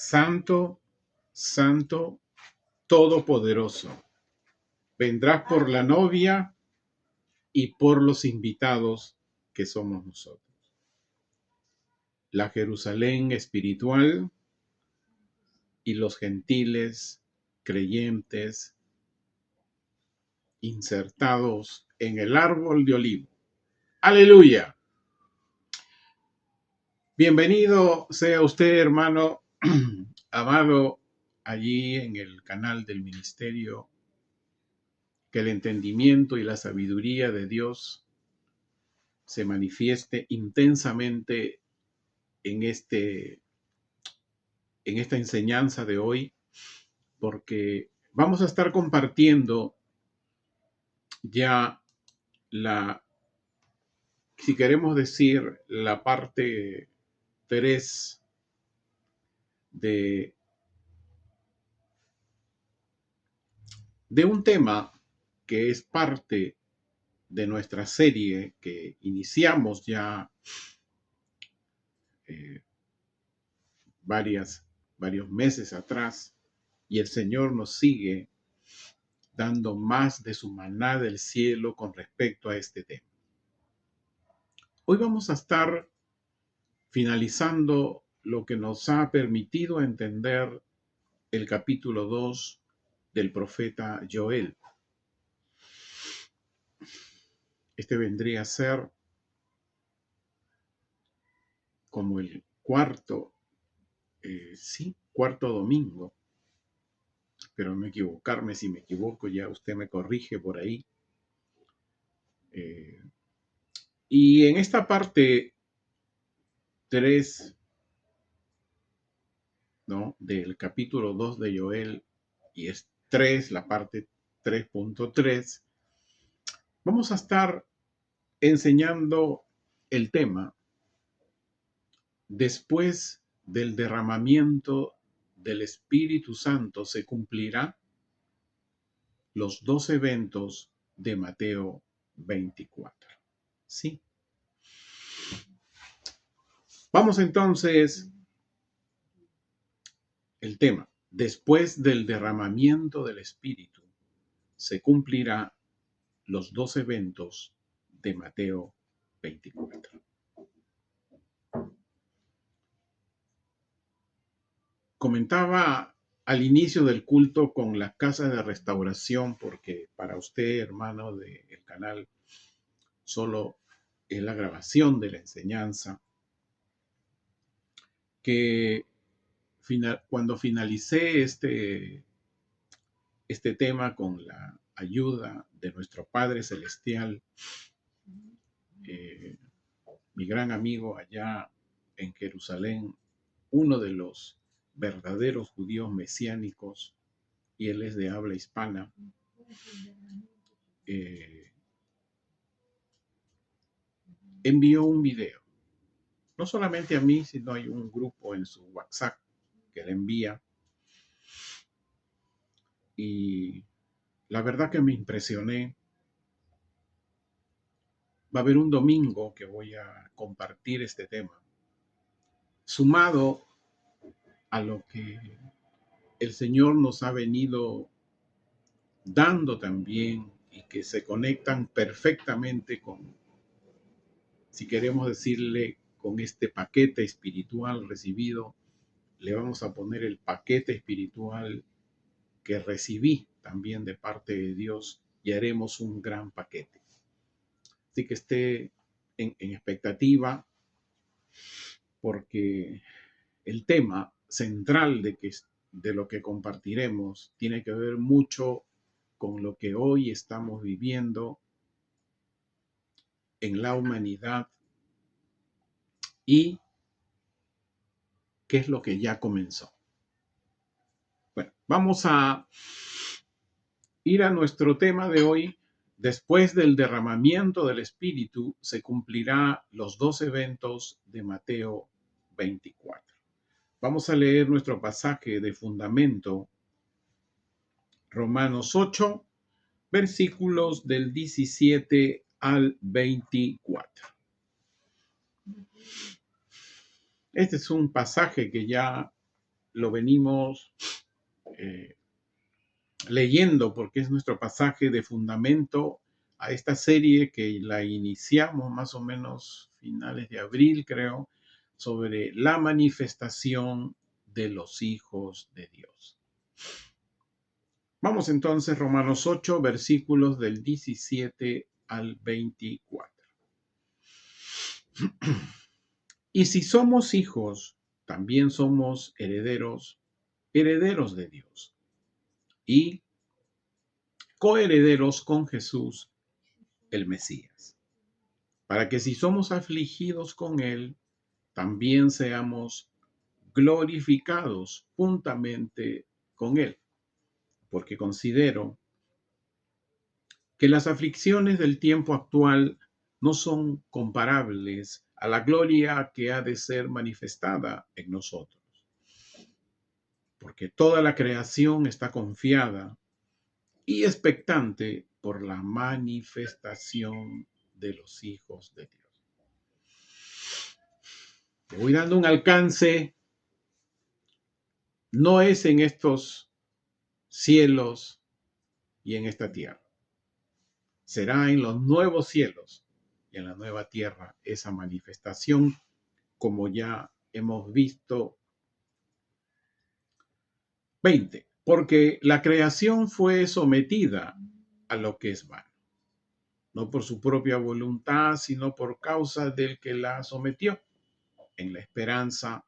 Santo, Santo, Todopoderoso, vendrás por la novia y por los invitados que somos nosotros. La Jerusalén espiritual y los gentiles creyentes insertados en el árbol de olivo. ¡Aleluya! Bienvenido sea usted, hermano amado, allí en el canal del ministerio. Que el entendimiento y la sabiduría de Dios se manifieste intensamente en esta enseñanza de hoy, porque vamos a estar compartiendo ya si queremos decir, la parte 3 de un tema que es parte de nuestra serie que iniciamos ya varios meses atrás, y el Señor nos sigue dando más de su maná del cielo con respecto a este tema. Hoy vamos a estar finalizando lo que nos ha permitido entender el capítulo 2 del profeta Joel. Este vendría a ser como el cuarto domingo. Espero no equivocarme. Si me equivoco, ya usted me corrige por ahí. Y en esta parte 3, ¿no?, del capítulo 2 de Joel, y es 3, la parte 3.3, vamos a estar enseñando el tema: después del derramamiento del Espíritu Santo se cumplirá los 2 eventos de Mateo 24. ¿Sí? Vamos entonces, el tema: después del derramamiento del Espíritu se cumplirá los 2 eventos de Mateo 24. Comentaba al inicio del culto con las casas de restauración, porque para usted, hermano del canal, solo es la grabación de la enseñanza, que cuando finalicé este tema con la ayuda de nuestro Padre Celestial, mi gran amigo allá en Jerusalén, uno de los verdaderos judíos mesiánicos, y él es de habla hispana, envió un video. No solamente a mí, sino hay un grupo en su WhatsApp que le envía. Y la verdad que me impresioné. Va a haber un domingo que voy a compartir este tema, sumado a lo que el Señor nos ha venido dando también, y que se conectan perfectamente con, si queremos decirle, con este paquete espiritual recibido. Le vamos a poner el paquete espiritual que recibí también de parte de Dios, y haremos un gran paquete. Así que esté en expectativa, porque el tema central de lo que compartiremos tiene que ver mucho con lo que hoy estamos viviendo en la humanidad y qué es lo que ya comenzó. Bueno, vamos a ir a nuestro tema de hoy. Después del derramamiento del Espíritu se cumplirá los 2 eventos de Mateo 24. Vamos a leer nuestro pasaje de fundamento, Romanos 8, versículos del 17 al 24. Este es un pasaje que ya lo venimos leyendo porque es nuestro pasaje de fundamento a esta serie que la iniciamos más o menos finales de abril, creo, sobre la manifestación de los hijos de Dios. Vamos entonces, Romanos 8, versículos del 17 al 24. Y si somos hijos, también somos herederos, herederos de Dios y coherederos con Jesús, el Mesías, para que si somos afligidos con Él, también seamos glorificados juntamente con Él. Porque considero que las aflicciones del tiempo actual no son comparables a la gloria que ha de ser manifestada en nosotros. Porque toda la creación está confiada y expectante por la manifestación de los hijos de Dios. Te voy dando un alcance, no es en estos cielos y en esta tierra. Será en los nuevos cielos y en la nueva tierra esa manifestación, como ya hemos visto. 20. Porque la creación fue sometida a lo que es vano, no por su propia voluntad, sino por causa del que la sometió, en la esperanza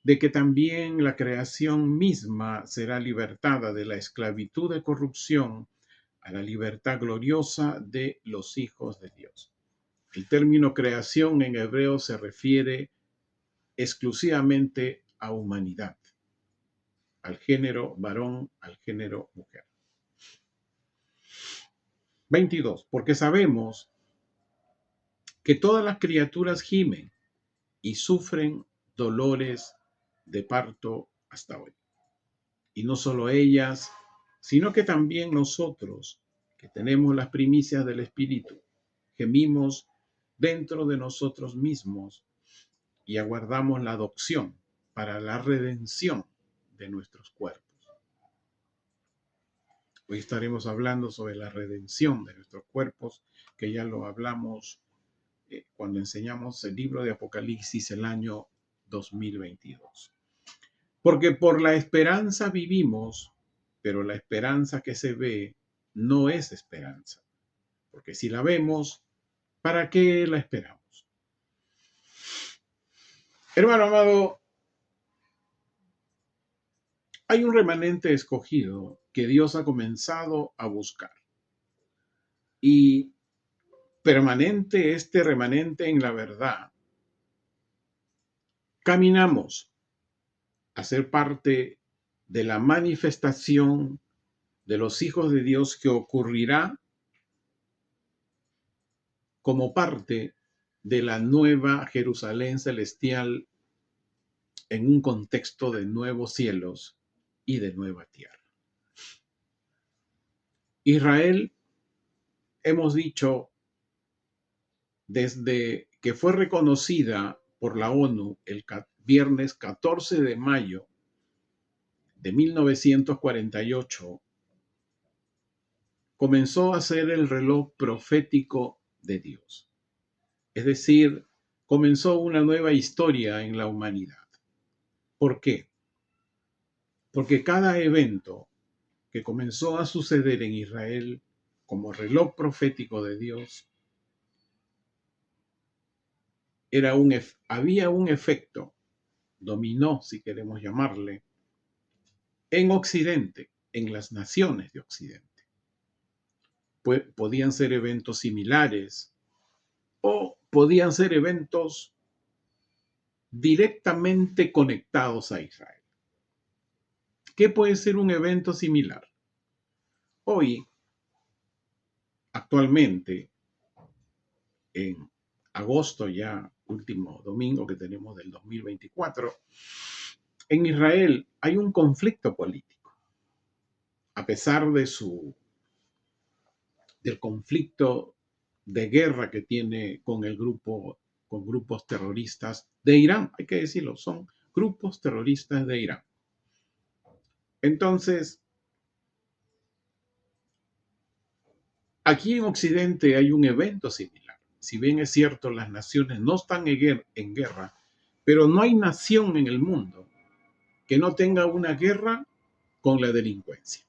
de que también la creación misma será libertada de la esclavitud de corrupción a la libertad gloriosa de los hijos de Dios. El término creación en hebreo se refiere exclusivamente a humanidad, al género varón, al género mujer. 22. Porque sabemos que todas las criaturas gimen y sufren dolores de parto hasta hoy. Y no solo ellas, sino que también nosotros, que tenemos las primicias del Espíritu, gemimos dentro de nosotros mismos y aguardamos la adopción para la redención de nuestros cuerpos. Hoy estaremos hablando sobre la redención de nuestros cuerpos, que ya lo hablamos cuando enseñamos el libro de Apocalipsis el año 2022. Porque por la esperanza vivimos, pero la esperanza que se ve no es esperanza. Porque si la vemos, ¿para qué la esperamos? Hermano amado, hay un remanente escogido que Dios ha comenzado a buscar. Y permanente este remanente en la verdad. Caminamos a ser parte de la manifestación de los hijos de Dios que ocurrirá como parte de la nueva Jerusalén celestial en un contexto de nuevos cielos y de nueva tierra. Israel, hemos dicho, desde que fue reconocida por la ONU el viernes 14 de mayo de 1948, comenzó a ser el reloj profético de Dios. Es decir, comenzó una nueva historia en la humanidad. ¿Por qué? Porque cada evento que comenzó a suceder en Israel como reloj profético de Dios, había un efecto, dominó, si queremos llamarle, en Occidente, en las naciones de Occidente. Podían ser eventos similares o podían ser eventos directamente conectados a Israel. ¿Qué puede ser un evento similar? Hoy, actualmente, en agosto, ya último domingo que tenemos del 2024, en Israel hay un conflicto político. A pesar del conflicto de guerra que tiene con grupos terroristas de Irán, hay que decirlo, son grupos terroristas de Irán. Entonces, aquí en Occidente hay un evento similar. Si bien es cierto, las naciones no están en guerra, pero no hay nación en el mundo que no tenga una guerra con la delincuencia.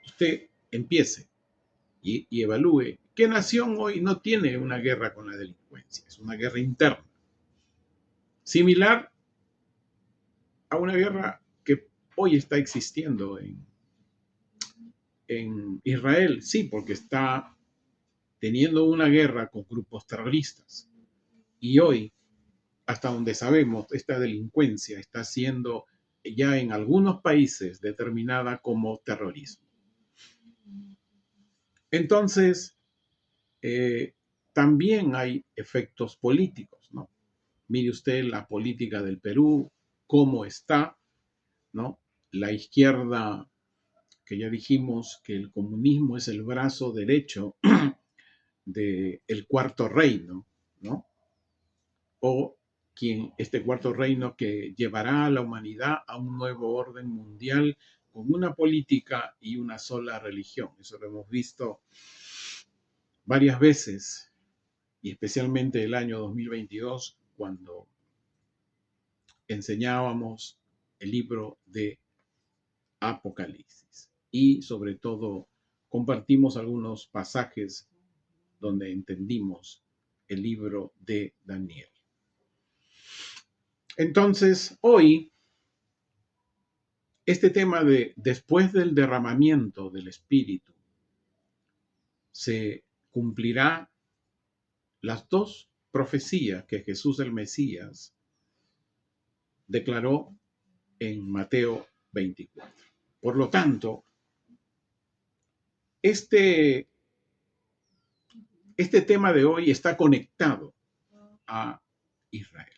Usted empiece y evalúe qué nación hoy no tiene una guerra con la delincuencia. Es una guerra interna, similar a una guerra que hoy está existiendo en Israel. Sí, porque está teniendo una guerra con grupos terroristas. Y hoy, hasta donde sabemos, esta delincuencia está siendo ya en algunos países determinada como terrorismo. Entonces, también hay efectos políticos, ¿no? Mire usted la política del Perú, cómo está, ¿no? La izquierda, que ya dijimos que el comunismo es el brazo derecho del cuarto reino, ¿no? O este cuarto reino que llevará a la humanidad a un nuevo orden mundial con una política y una sola religión. Eso lo hemos visto varias veces, y especialmente el año 2022, cuando enseñábamos el libro de Apocalipsis. Y sobre todo compartimos algunos pasajes donde entendimos el libro de Daniel. Entonces, hoy, este tema de después del derramamiento del Espíritu, se cumplirá las dos profecías que Jesús el Mesías declaró en Mateo 24. Por lo tanto, este tema de hoy está conectado a Israel.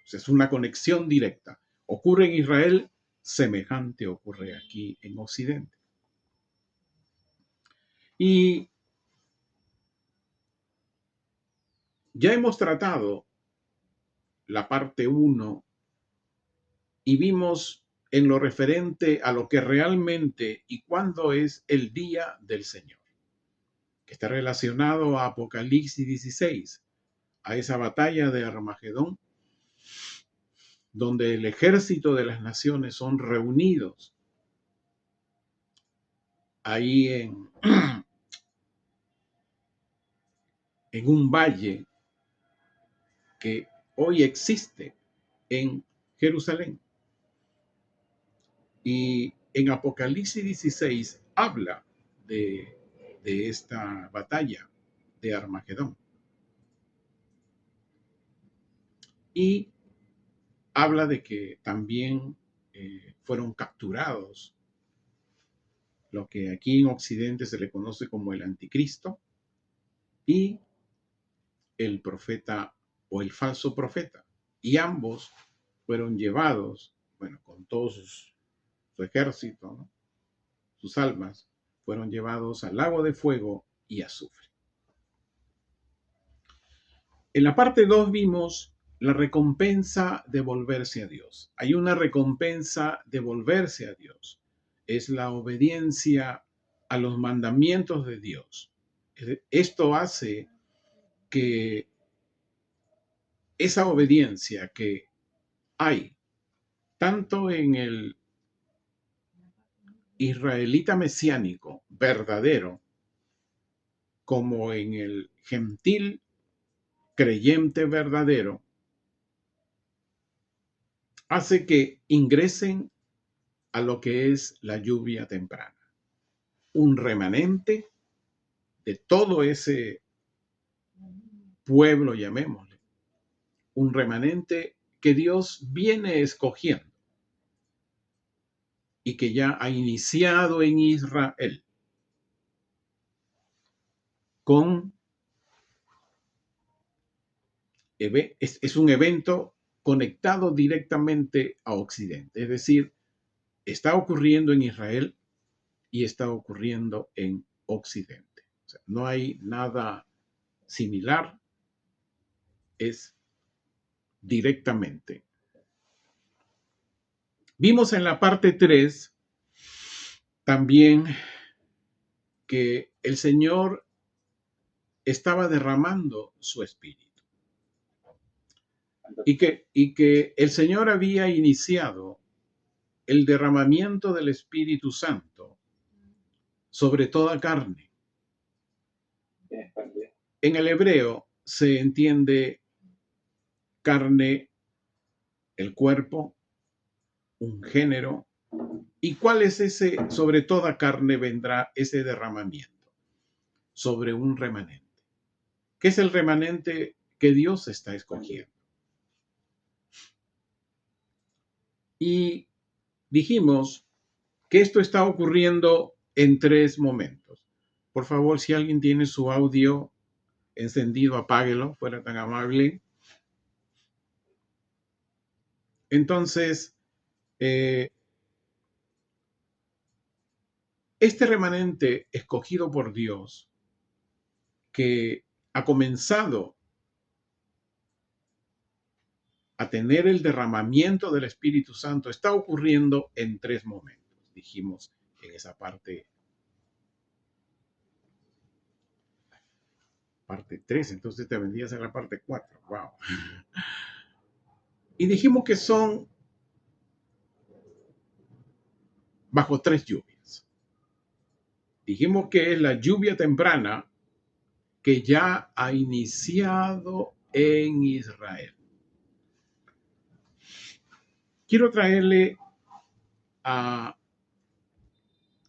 O sea, es una conexión directa. Ocurre en Israel, semejante ocurre aquí en Occidente. Y ya hemos tratado la parte 1 y vimos en lo referente a lo que realmente y cuándo es el día del Señor, que está relacionado a Apocalipsis 16, a esa batalla de Armagedón, donde el ejército de las naciones son reunidos ahí en un valle que hoy existe en Jerusalén. Y en Apocalipsis 16 habla de esta batalla de Armagedón. Y habla de que también fueron capturados lo que aquí en Occidente se le conoce como el anticristo y el profeta o el falso profeta. Y ambos fueron llevados, bueno, con todo su ejército, ¿no? Sus almas, fueron llevados al lago de fuego y azufre. En la parte 2 vimos la recompensa de volverse a Dios. Hay una recompensa de volverse a Dios. Es la obediencia a los mandamientos de Dios. Esto hace que esa obediencia que hay tanto en el israelita mesiánico verdadero como en el gentil creyente verdadero, hace que ingresen a lo que es la lluvia temprana. Un remanente de todo ese pueblo, llamémosle, un remanente que Dios viene escogiendo y que ya ha iniciado en Israel con, es un evento conectado directamente a Occidente, es decir, está ocurriendo en Israel y está ocurriendo en Occidente. O sea, no hay nada similar, es directamente Vimos en la parte 3 también que el Señor estaba derramando su espíritu y que el Señor había iniciado el derramamiento del Espíritu Santo sobre toda carne. En el hebreo se entiende carne, el cuerpo, un género. ¿Y cuál es ese? Sobre toda carne vendrá ese derramamiento, sobre un remanente. ¿Qué es el remanente que Dios está escogiendo? Y dijimos que esto está ocurriendo en 3 momentos. Por favor, si alguien tiene su audio encendido, apáguelo, fuera tan amable. Entonces, este remanente escogido por Dios, que ha comenzado a tener el derramamiento del Espíritu Santo, está ocurriendo en 3 momentos, dijimos en esa parte 3, entonces te vendrías a la parte 4, wow. Y dijimos que son bajo 3 lluvias. Dijimos que es la lluvia temprana que ya ha iniciado en Israel. Quiero traerle a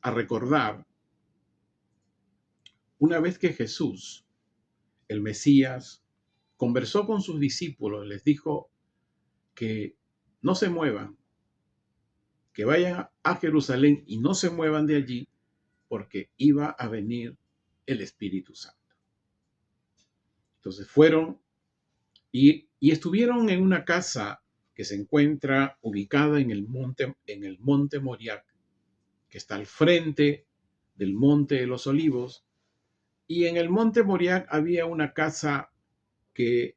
recordar una vez que Jesús, el Mesías, conversó con sus discípulos, les dijo que no se muevan, que vayan a Jerusalén y no se muevan de allí, porque iba a venir el Espíritu Santo. Entonces fueron y estuvieron en una casa que se encuentra ubicada en el monte Moriah, que está al frente del Monte de los Olivos. Y en el monte Moriah había una casa que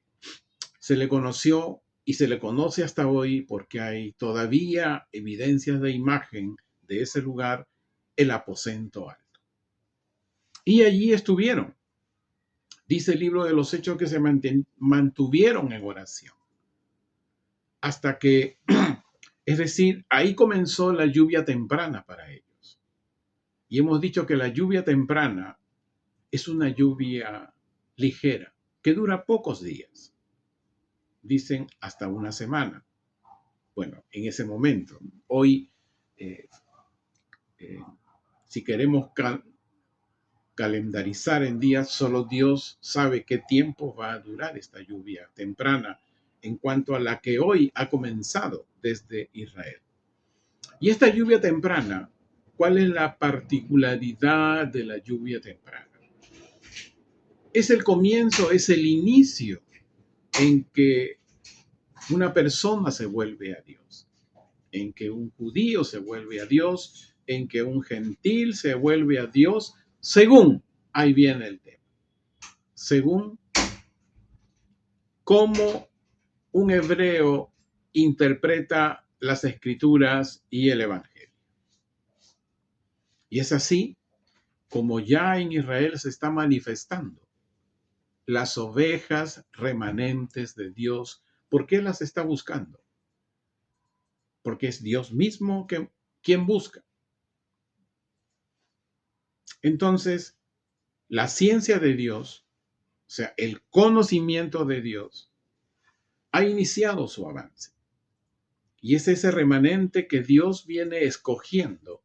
se le conoció y se le conoce hasta hoy porque hay todavía evidencias de imagen de ese lugar, el aposento alto. Y allí estuvieron. Dice el libro de los Hechos que se mantuvieron en oración. Hasta que, es decir, ahí comenzó la lluvia temprana para ellos. Y hemos dicho que la lluvia temprana es una lluvia ligera, que dura pocos días. Dicen hasta una semana. Bueno, en ese momento. Hoy, si queremos calendarizar en días, solo Dios sabe qué tiempo va a durar esta lluvia temprana en cuanto a la que hoy ha comenzado desde Israel. Y esta lluvia temprana, ¿cuál es la particularidad de la lluvia temprana? Es el comienzo, es el inicio en que una persona se vuelve a Dios, en que un judío se vuelve a Dios, en que un gentil se vuelve a Dios, según, ahí viene el tema, según cómo un hebreo interpreta las escrituras y el evangelio. Y es así como ya en Israel se está manifestando las ovejas remanentes de Dios. ¿Por qué las está buscando? Porque es Dios mismo quien busca. Entonces, la ciencia de Dios, o sea, el conocimiento de Dios, ha iniciado su avance. Y es ese remanente que Dios viene escogiendo,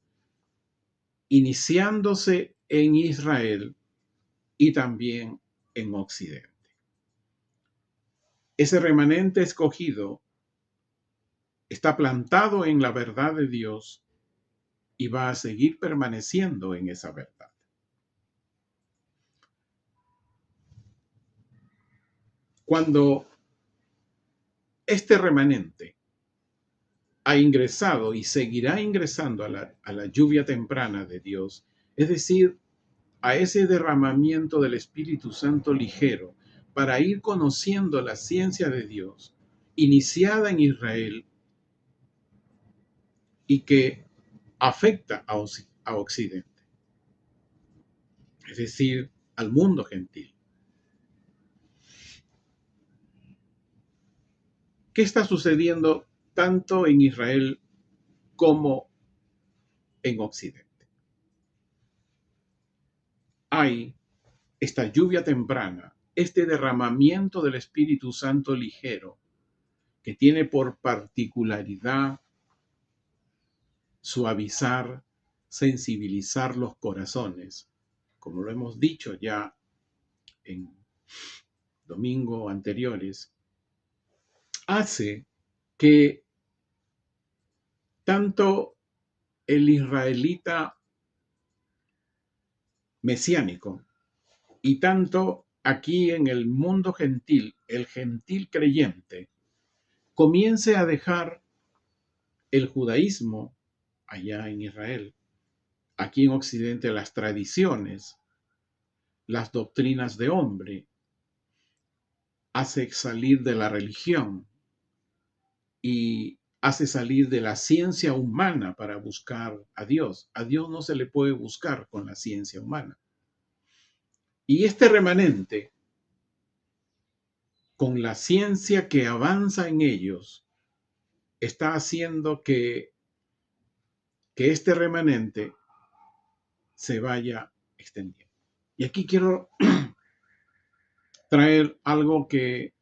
iniciándose en Israel y también en Occidente. Ese remanente escogido está plantado en la verdad de Dios y va a seguir permaneciendo en esa verdad. Cuando este remanente ha ingresado y seguirá ingresando a la lluvia temprana de Dios, es decir, a ese derramamiento del Espíritu Santo ligero para ir conociendo la ciencia de Dios, iniciada en Israel, y que afecta a Occidente, es decir, al mundo gentil. ¿Qué está sucediendo tanto en Israel como en Occidente? Hay esta lluvia temprana, este derramamiento del Espíritu Santo ligero, que tiene por particularidad suavizar, sensibilizar los corazones, como lo hemos dicho ya en domingo anteriores, hace que tanto el israelita mesiánico y tanto aquí en el mundo gentil, el gentil creyente, comience a dejar el judaísmo allá en Israel, aquí en Occidente las tradiciones, las doctrinas de hombre, hace salir de la religión y hace salir de la ciencia humana para buscar a Dios. A Dios no se le puede buscar con la ciencia humana. Y este remanente, con la ciencia que avanza en ellos, está haciendo que este remanente se vaya extendiendo. Y aquí quiero traer algo que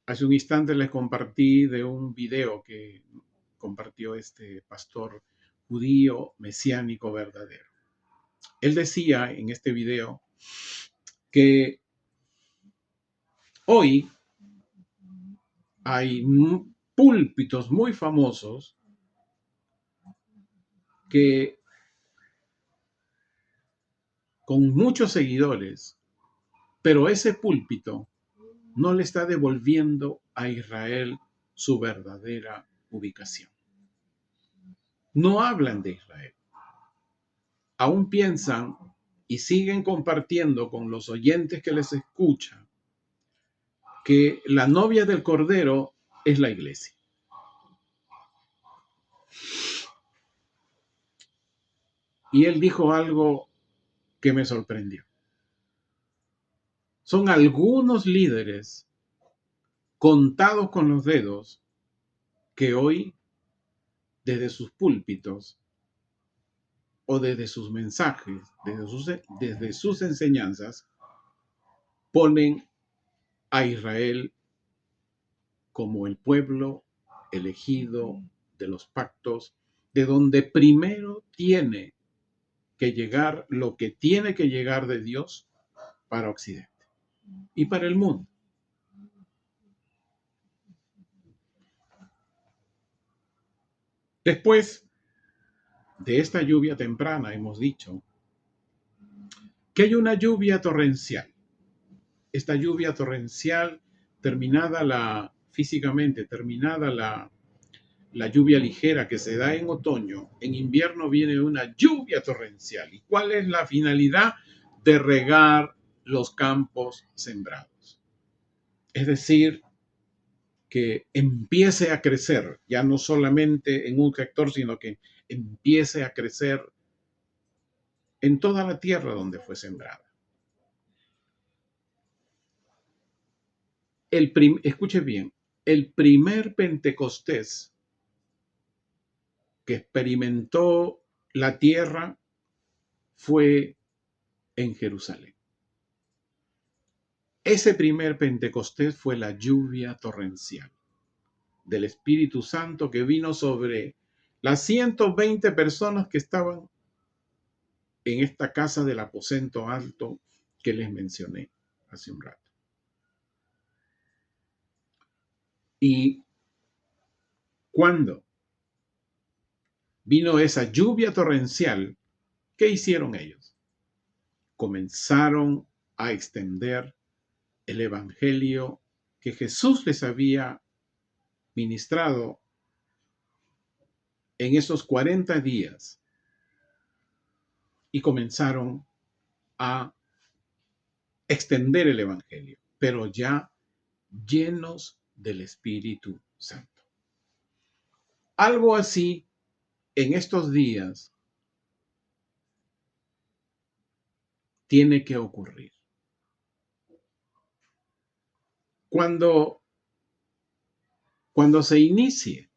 hace un instante les compartí de un video que compartió este pastor judío mesiánico verdadero. Él decía en este video que hoy hay púlpitos muy famosos que con muchos seguidores, pero ese púlpito no le está devolviendo a Israel su verdadera ubicación. No hablan de Israel. Aún piensan y siguen compartiendo con los oyentes que les escuchan que la novia del Cordero es la iglesia. Y él dijo algo que me sorprendió. Son algunos líderes contados con los dedos que hoy, desde sus púlpitos o desde sus mensajes, desde sus enseñanzas, ponen a Israel como el pueblo elegido de los pactos, de donde primero tiene que llegar lo que tiene que llegar de Dios para Occidente y para el mundo. Después de esta lluvia temprana, hemos dicho que hay una lluvia torrencial. Esta lluvia torrencial, físicamente terminada la lluvia ligera que se da en otoño, en invierno viene una lluvia torrencial. ¿Y cuál es la finalidad? De regar los campos sembrados. Es decir, que empiece a crecer, ya no solamente en un sector, sino que empiece a crecer en toda la tierra donde fue sembrada. Escuche bien, el primer Pentecostés que experimentó la tierra fue en Jerusalén. Ese primer Pentecostés fue la lluvia torrencial del Espíritu Santo que vino sobre las 120 personas que estaban en esta casa del aposento alto que les mencioné hace un rato. Y cuando vino esa lluvia torrencial, ¿qué hicieron ellos? Comenzaron a extender el evangelio que Jesús les había ministrado en esos 40 días y comenzaron a extender el evangelio, pero ya llenos del Espíritu Santo. Algo así en estos días tiene que ocurrir. Cuando se inicie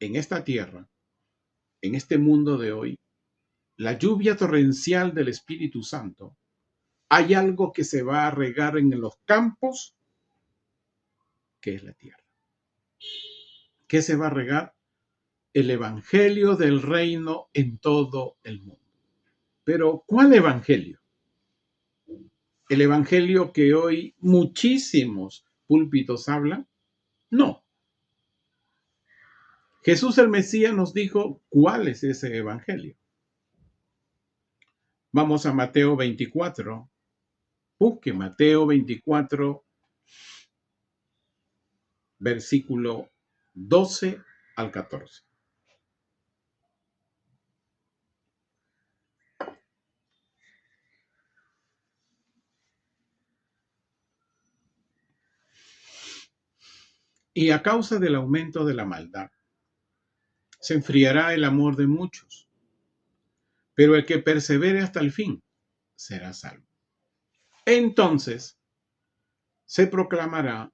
en esta tierra, en este mundo de hoy, la lluvia torrencial del Espíritu Santo, hay algo que se va a regar en los campos, que es la tierra. ¿Qué se va a regar? El evangelio del reino en todo el mundo. Pero, ¿cuál evangelio? ¿El evangelio que hoy muchísimos púlpitos hablan? No. Jesús el Mesías nos dijo cuál es ese evangelio. Vamos a Mateo 24. Busque Mateo 24, versículo 12 al 14. Y a causa del aumento de la maldad, se enfriará el amor de muchos, pero el que persevere hasta el fin será salvo. Entonces se proclamará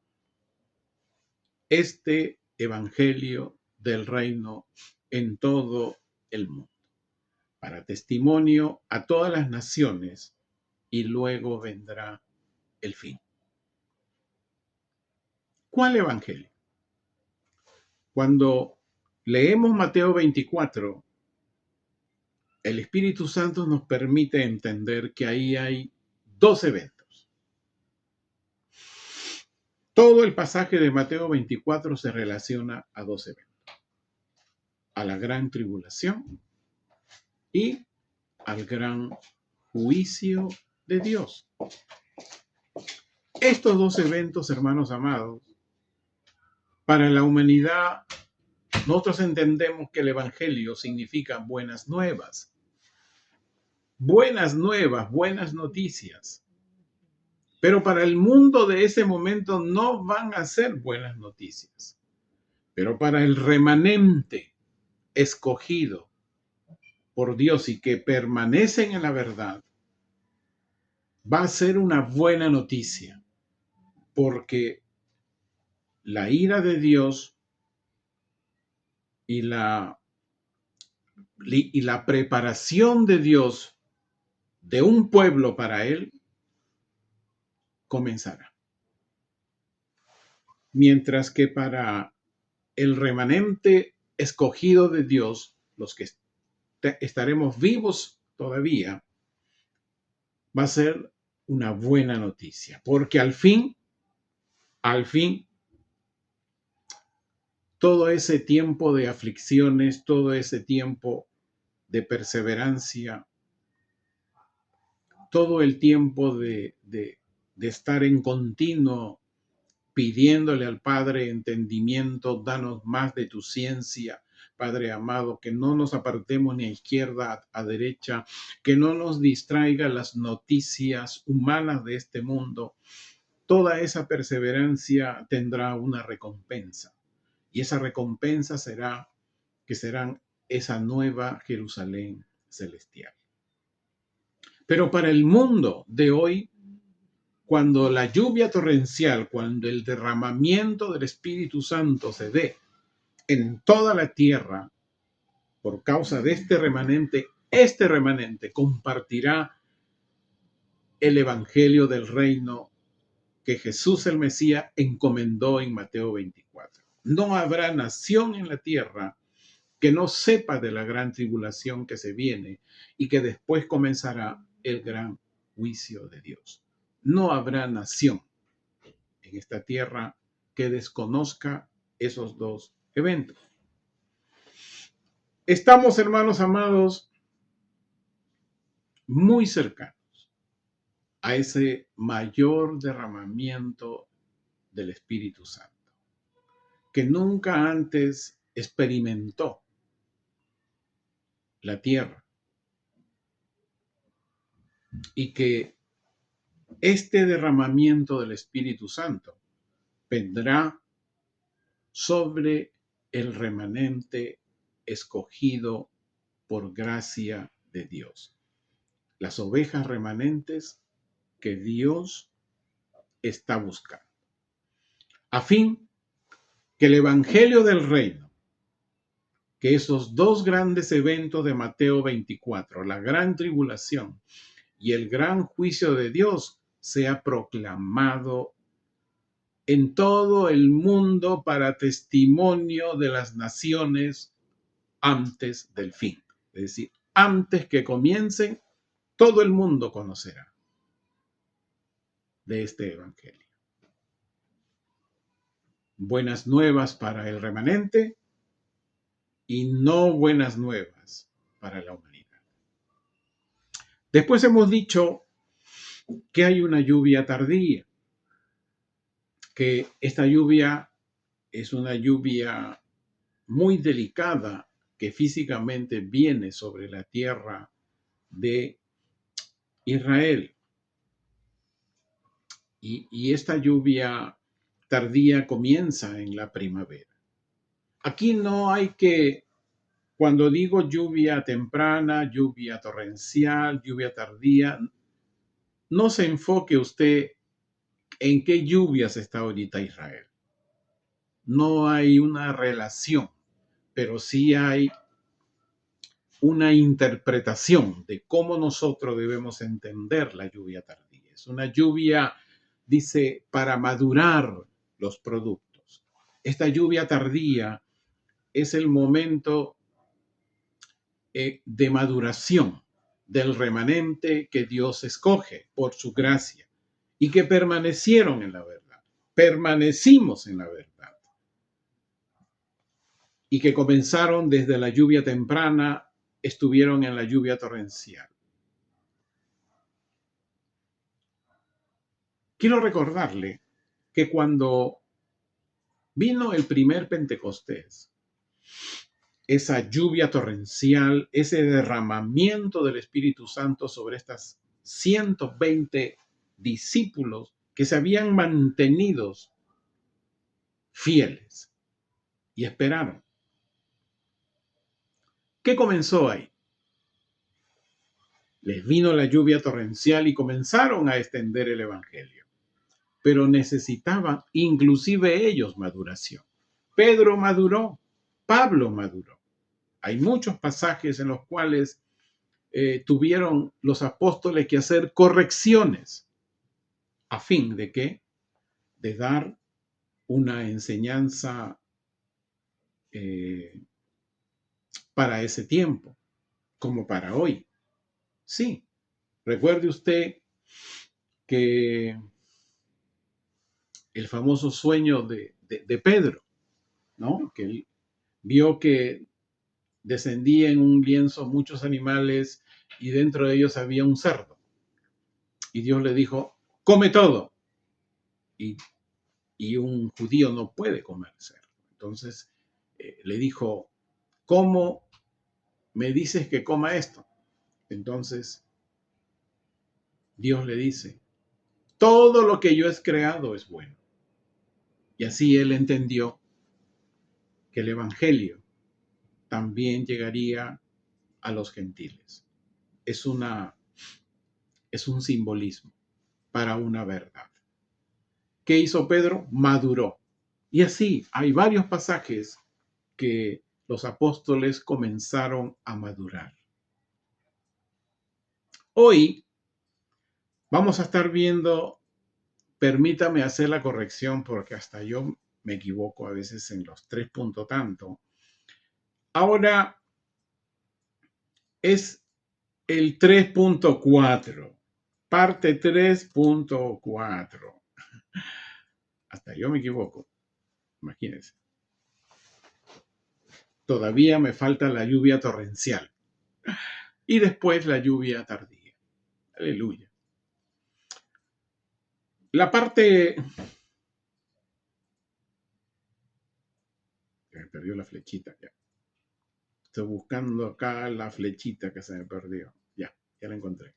este evangelio del reino en todo el mundo, para testimonio a todas las naciones, y luego vendrá el fin. ¿Cuál evangelio? Cuando leemos Mateo 24, el Espíritu Santo nos permite entender que ahí hay dos eventos. Todo el pasaje de Mateo 24 se relaciona a dos eventos: a la gran tribulación y al gran juicio de Dios. Estos dos eventos, hermanos amados, para la humanidad, nosotros entendemos que el Evangelio significa buenas nuevas. Buenas nuevas, buenas noticias. Pero para el mundo de ese momento no van a ser buenas noticias. Pero para el remanente escogido por Dios y que permanecen en la verdad, va a ser una buena noticia. Porque la ira de Dios y la preparación de Dios de un pueblo para él comenzará. Mientras que para el remanente escogido de Dios, los que estaremos vivos todavía, va a ser una buena noticia, porque al fin, todo ese tiempo de aflicciones, todo ese tiempo de perseverancia, todo el tiempo de estar en continuo pidiéndole al Padre entendimiento, danos más de tu ciencia, Padre amado, que no nos apartemos ni a izquierda, a derecha, que no nos distraiga las noticias humanas de este mundo. Toda esa perseverancia tendrá una recompensa, y esa recompensa será que serán esa nueva Jerusalén celestial. Pero para el mundo de hoy, cuando la lluvia torrencial, cuando el derramamiento del Espíritu Santo se dé en toda la tierra, por causa de este remanente compartirá el evangelio del reino que Jesús el Mesías encomendó en Mateo 24. No habrá nación en la tierra que no sepa de la gran tribulación que se viene y que después comenzará el gran juicio de Dios. No habrá nación en esta tierra que desconozca esos dos eventos. Estamos, hermanos amados, muy cercanos a ese mayor derramamiento del Espíritu Santo, que nunca antes experimentó la tierra, y que este derramamiento del Espíritu Santo vendrá sobre el remanente escogido por gracia de Dios. Las ovejas remanentes que Dios está buscando. A fin que el evangelio del reino, que esos dos grandes eventos de Mateo 24, la gran tribulación y el gran juicio de Dios, sea proclamado en todo el mundo para testimonio de las naciones antes del fin. Es decir, antes que comiencen, todo el mundo conocerá de este evangelio. Buenas nuevas para el remanente y no buenas nuevas para la humanidad. Después hemos dicho que hay una lluvia tardía, que esta lluvia es una lluvia muy delicada que físicamente viene sobre la tierra de Israel. Y esta lluvia tardía comienza en la primavera. Aquí no hay que, cuando digo lluvia temprana, lluvia torrencial, lluvia tardía, no se enfoque usted en qué lluvias está ahorita Israel. No hay una relación, pero sí hay una interpretación de cómo nosotros debemos entender la lluvia tardía. Es una lluvia, dice, para madurar los productos. Esta lluvia tardía es el momento de maduración del remanente que Dios escoge por su gracia y que permanecieron en la verdad. Permanecimos en la verdad. Y que comenzaron desde la lluvia temprana, estuvieron en la lluvia torrencial. Quiero recordarle que cuando vino el primer Pentecostés, esa lluvia torrencial, ese derramamiento del Espíritu Santo sobre estas 120 discípulos que se habían mantenido fieles y esperaron. ¿Qué comenzó ahí? Les vino la lluvia torrencial y comenzaron a extender el Evangelio, pero necesitaban inclusive ellos maduración. Pedro maduró, Pablo maduró. Hay muchos pasajes en los cuales tuvieron los apóstoles que hacer correcciones a fin de que de dar una enseñanza para ese tiempo, como para hoy. Sí, recuerde usted que el famoso sueño de Pedro, ¿no? Que él vio que descendía en un lienzo muchos animales y dentro de ellos había un cerdo. Y Dios le dijo, come todo. Y un judío no puede comer cerdo. Entonces le dijo, ¿cómo me dices que coma esto? Entonces Dios le dice, todo lo que yo he creado es bueno. Y así él entendió que el Evangelio también llegaría a los gentiles. Es un simbolismo para una verdad. ¿Qué hizo Pedro? Maduró. Y así hay varios pasajes que los apóstoles comenzaron a madurar. Hoy vamos a estar viendo, permítame hacer la corrección porque hasta yo me equivoco a veces en los 3 puntos tanto. Ahora es el 3.4, parte 3.4. Hasta yo me equivoco, imagínense. Todavía me falta la lluvia torrencial y después la lluvia tardía. Aleluya. La parte... Me perdió la flechita ya. Estoy buscando acá la flechita que se me perdió. Ya la encontré.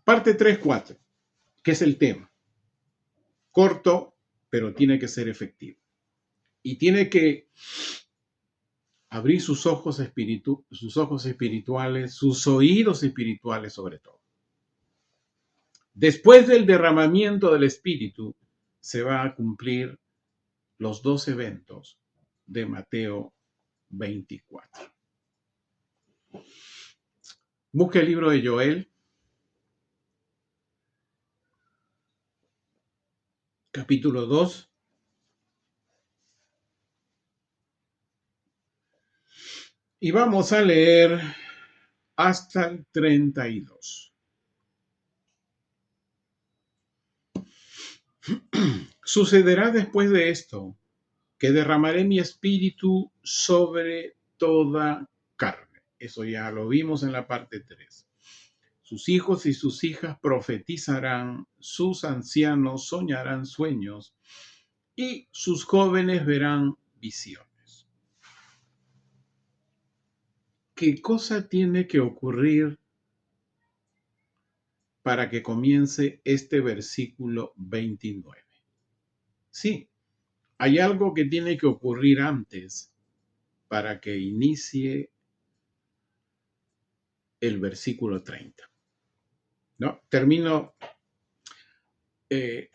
Parte 3.4, que es el tema. Corto, pero tiene que ser efectivo. y tiene que abrir sus ojos espirituales, sus oídos espirituales sobre todo. Después del derramamiento del Espíritu, se va a cumplir los dos eventos de Mateo 24. Busca el libro de Joel, capítulo 2. Y vamos a leer hasta el 32. Sucederá después de esto que derramaré mi espíritu sobre toda carne. Eso ya lo vimos en la parte 3. Sus hijos y sus hijas profetizarán, sus ancianos soñarán sueños y sus jóvenes verán visiones. ¿Qué cosa tiene que ocurrir para que comience este versículo 29? Sí, hay algo que tiene que ocurrir antes para que inicie el versículo 30. ¿No? Termino.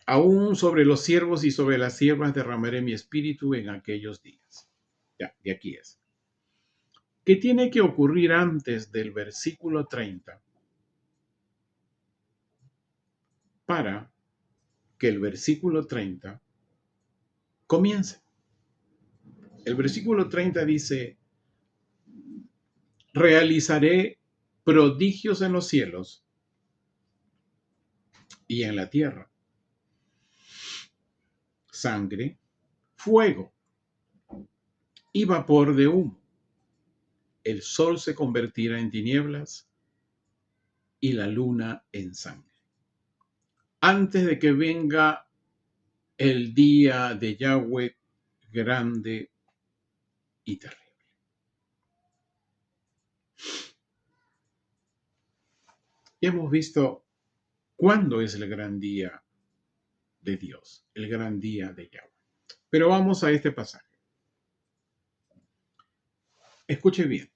Aún sobre los siervos y sobre las siervas derramaré mi espíritu en aquellos días. Ya, de aquí es. ¿Qué tiene que ocurrir antes del versículo 30 para que el versículo 30 comience? El versículo 30 dice, realizaré prodigios en los cielos y en la tierra, sangre, fuego y vapor de humo. El sol se convertirá en tinieblas y la luna en sangre, antes de que venga el día de Yahweh grande y terrible. Ya hemos visto cuándo es el gran día de Dios, el gran día de Yahweh. Pero vamos a este pasaje. Escuche bien.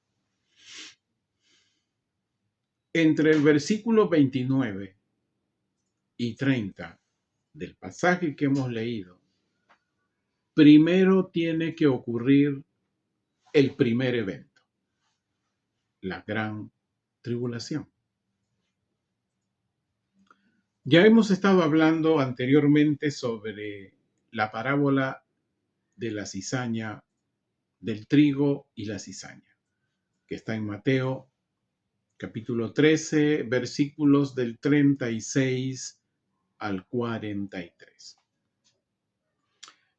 Entre el versículo 29 y 30 del pasaje que hemos leído, primero tiene que ocurrir el primer evento, la gran tribulación. Ya hemos estado hablando anteriormente sobre la parábola de la cizaña, del trigo y la cizaña, que está en Mateo capítulo 13, versículos del 36 al 43.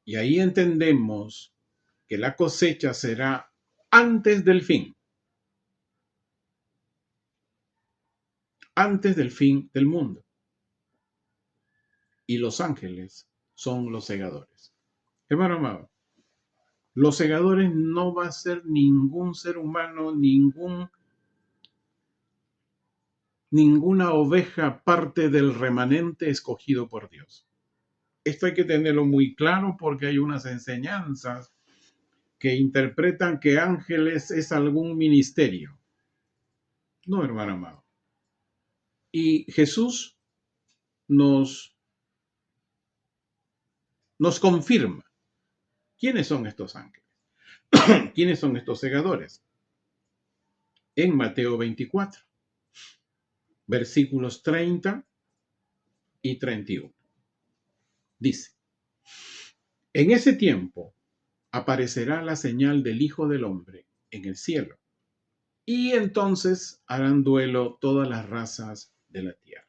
Y ahí entendemos que la cosecha será antes del fin del mundo. Y los ángeles son los segadores. Hermano amado, los segadores no va a ser ningún ser humano, ninguna oveja parte del remanente escogido por Dios. Esto hay que tenerlo muy claro porque hay unas enseñanzas que interpretan que ángeles es algún ministerio. No, hermano amado. Y Jesús nos confirma quiénes son estos ángeles, quiénes son estos segadores. En Mateo 24, versículos 30 y 31. Dice, en ese tiempo aparecerá la señal del Hijo del Hombre en el cielo, y entonces harán duelo todas las razas de la tierra.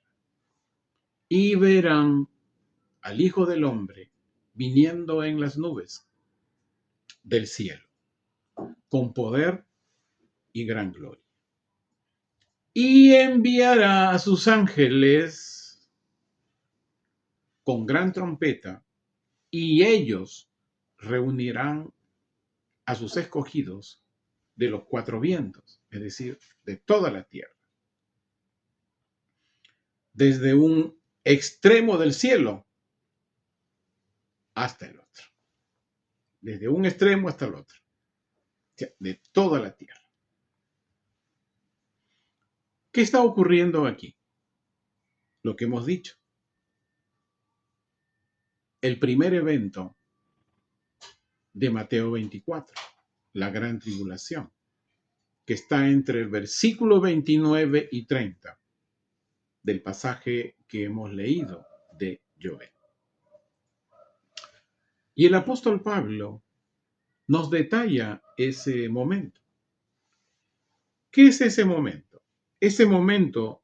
Y verán al Hijo del Hombre viniendo en las nubes del cielo, con poder y gran gloria. Y enviará a sus ángeles con gran trompeta, y ellos reunirán a sus escogidos de los cuatro vientos, es decir, de toda la tierra, desde un extremo del cielo hasta el otro. desde un extremo hasta el otro, o sea, de toda la tierra. ¿Qué está ocurriendo aquí? Lo que hemos dicho. El primer evento de Mateo 24, la gran tribulación, que está entre el versículo 29 y 30 del pasaje que hemos leído de Joel. Y el apóstol Pablo nos detalla ese momento. ¿Qué es ese momento? Ese momento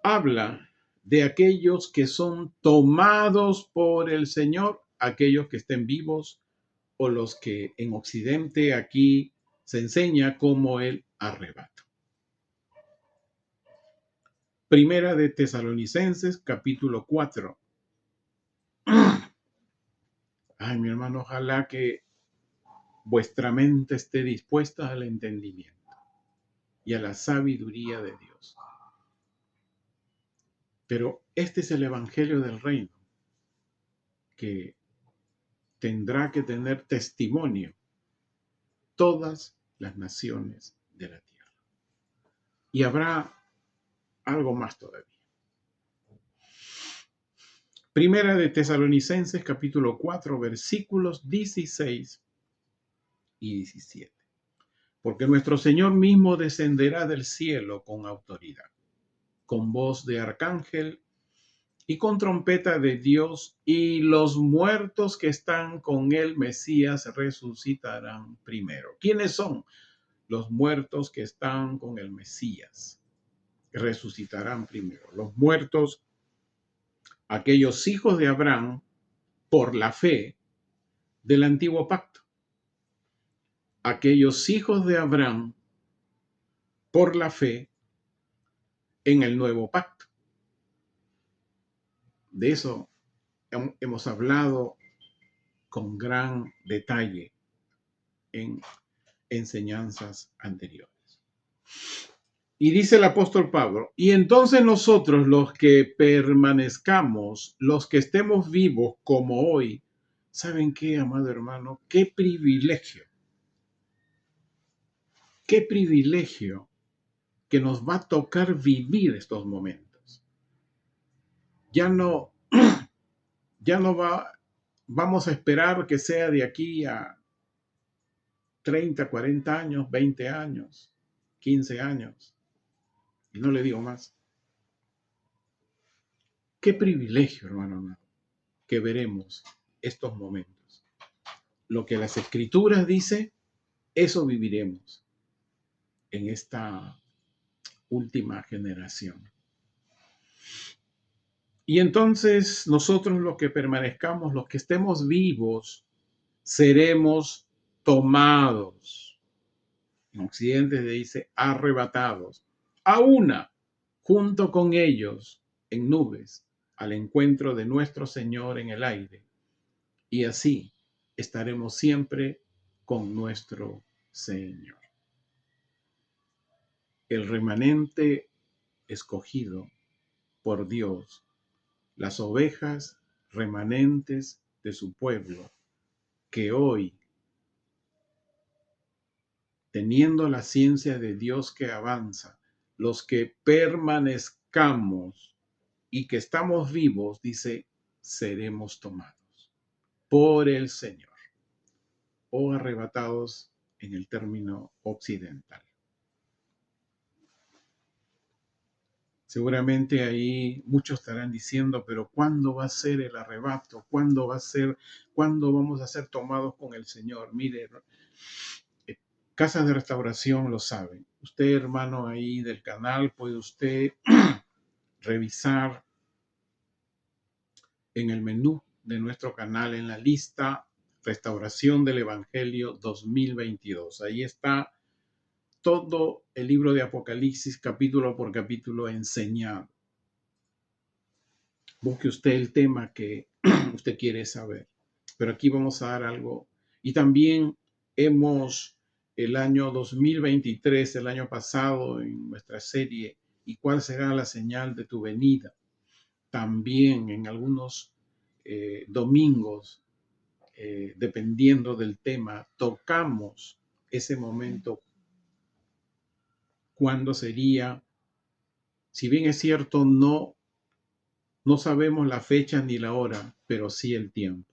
habla de aquellos que son tomados por el Señor, aquellos que estén vivos o los que en Occidente aquí se enseña como el arrebato. Primera de Tesalonicenses, capítulo 4. Ay, mi hermano, ojalá que vuestra mente esté dispuesta al entendimiento y a la sabiduría de Dios. Pero este es el evangelio del reino que tendrá que tener testimonio todas las naciones de la tierra. Y habrá algo más todavía. Primera de Tesalonicenses, capítulo 4, versículos 16 y 17. Porque nuestro Señor mismo descenderá del cielo con autoridad, con voz de arcángel y con trompeta de Dios, y los muertos que están con el Mesías resucitarán primero. ¿Quiénes son los muertos que están con el Mesías? Resucitarán primero. Los muertos, aquellos hijos de Abraham, por la fe del antiguo pacto. Aquellos hijos de Abraham, por la fe en el nuevo pacto. De eso hemos hablado con gran detalle en enseñanzas anteriores. Y dice el apóstol Pablo, y entonces nosotros los que permanezcamos, los que estemos vivos como hoy, ¿saben qué, amado hermano? Qué privilegio que nos va a tocar vivir estos momentos. Ya no vamos a esperar que sea de aquí a 30, 40 años, 20 años, 15 años. Y no le digo más. Qué privilegio, hermano, que veremos estos momentos. Lo que las Escrituras dice, eso viviremos en esta última generación. Y entonces nosotros los que permanezcamos, los que estemos vivos, seremos tomados. En Occidente se dice arrebatados, a una, junto con ellos, en nubes, al encuentro de nuestro Señor en el aire. Y así estaremos siempre con nuestro Señor. El remanente escogido por Dios, las ovejas remanentes de su pueblo, que hoy, teniendo la ciencia de Dios que avanza, los que permanezcamos y que estamos vivos, dice, seremos tomados por el Señor o arrebatados en el término occidental. Seguramente ahí muchos estarán diciendo, pero ¿cuándo va a ser el arrebato? ¿Cuándo vamos a ser tomados con el Señor? Mire, Casas de Restauración lo saben. Usted, hermano, ahí del canal, puede usted revisar en el menú de nuestro canal, en la lista Restauración del Evangelio 2022. Ahí está todo el libro de Apocalipsis, capítulo por capítulo, enseñado. Busque usted el tema que usted quiere saber. Pero aquí vamos a dar algo. Y también el año 2023, el año pasado, en nuestra serie, ¿y cuál será la señal de tu venida? También en algunos domingos dependiendo del tema, tocamos ese momento, cuándo sería. Si bien es cierto, no sabemos la fecha ni la hora, pero sí el tiempo.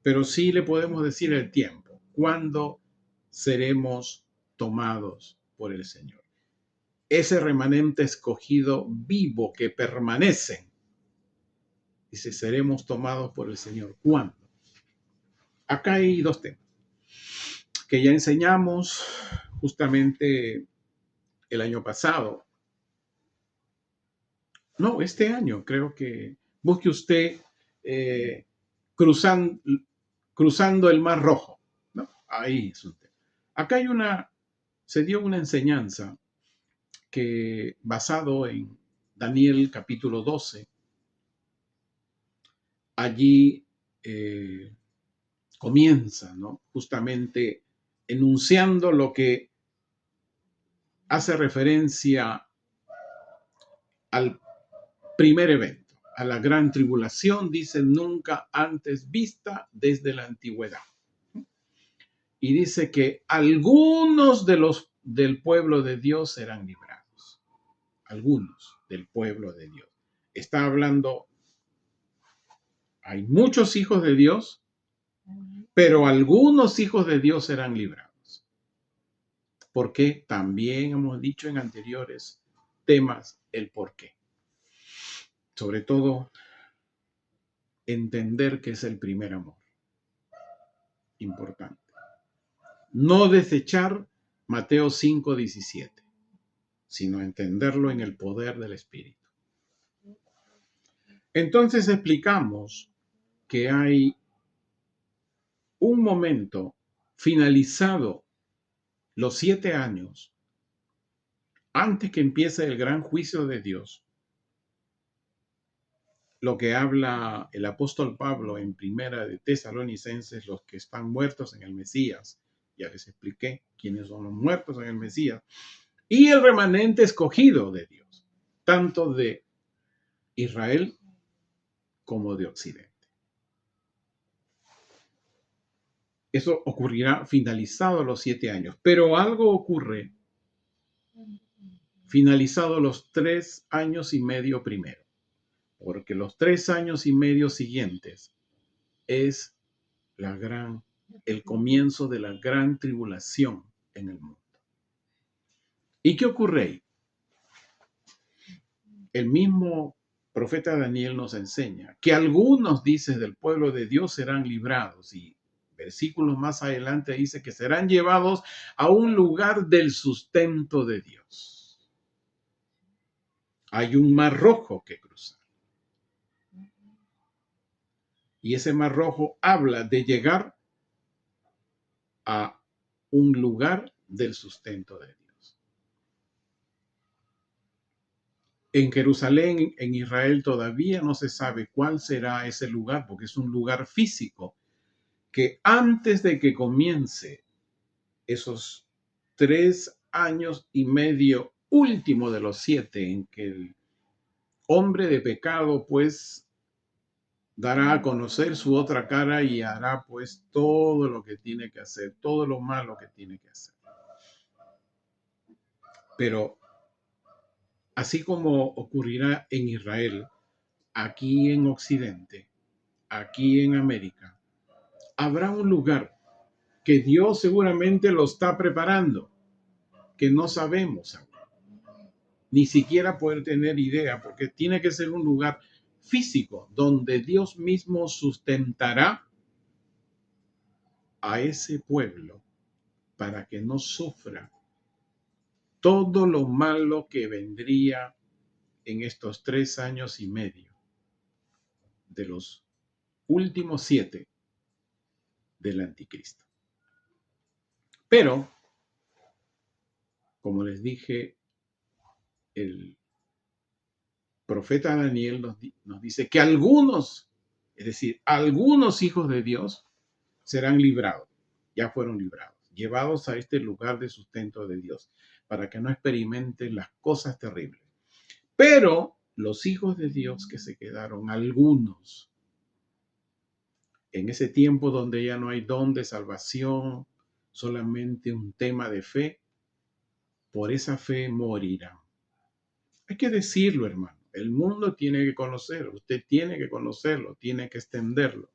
Pero sí le podemos decir el tiempo, cuándo seremos tomados por el Señor. Ese remanente escogido vivo que permanece, dice, seremos tomados por el Señor. ¿Cuándo? Acá hay dos temas que ya enseñamos justamente el año pasado. No, este año creo que busque usted cruzando el Mar Rojo, ¿no? Ahí es un tema. Acá se dio una enseñanza que basado en Daniel capítulo 12, allí comienza, ¿no? Justamente enunciando lo que hace referencia al primer evento, a la gran tribulación, dice, nunca antes vista desde la antigüedad. Y dice que algunos del pueblo de Dios serán librados. Algunos del pueblo de Dios. Está hablando, hay muchos hijos de Dios, pero algunos hijos de Dios serán librados. Porque también hemos dicho en anteriores temas el por qué. Sobre todo, entender que es el primer amor. Importante. No desechar Mateo 5:17, sino entenderlo en el poder del Espíritu. Entonces explicamos que hay un momento finalizado los 7 años antes que empiece el gran juicio de Dios. Lo que habla el apóstol Pablo en Primera de Tesalonicenses, los que están muertos en el Mesías. Ya les expliqué quiénes son los muertos en el Mesías. Y el remanente escogido de Dios, tanto de Israel como de Occidente. Eso ocurrirá finalizados los 7 años. Pero algo ocurre finalizados los 3 años y medio primero. Porque los 3 años y medio siguientes es el comienzo de la gran tribulación en el mundo. ¿Y qué ocurre ahí? El mismo profeta Daniel nos enseña que algunos, dice, del pueblo de Dios serán librados, y versículos más adelante dice que serán llevados a un lugar del sustento de Dios. Hay un mar rojo que cruzar. Y ese mar rojo habla de llegar a un lugar del sustento de Dios. En Jerusalén, en Israel, todavía no se sabe cuál será ese lugar, porque es un lugar físico que antes de que comience esos 3 años y medio último de los 7 en que el hombre de pecado pues dará a conocer su otra cara y hará pues todo lo que tiene que hacer, todo lo malo que tiene que hacer. Pero así como ocurrirá en Israel, aquí en Occidente, aquí en América, habrá un lugar que Dios seguramente lo está preparando, que no sabemos aún. Ni siquiera poder tener idea, porque tiene que ser un lugar físico donde Dios mismo sustentará a ese pueblo para que no sufra todo lo malo que vendría en estos 3 años y medio de los últimos 7 del anticristo. Pero, como les dije, el profeta Daniel nos dice que algunos, es decir, algunos hijos de Dios serán librados, ya fueron librados, llevados a este lugar de sustento de Dios, para que no experimenten las cosas terribles. Pero los hijos de Dios que se quedaron, algunos, en ese tiempo donde ya no hay don de salvación, solamente un tema de fe, por esa fe morirán. Hay que decirlo, hermano. El mundo tiene que conocerlo, usted tiene que conocerlo, tiene que extenderlo.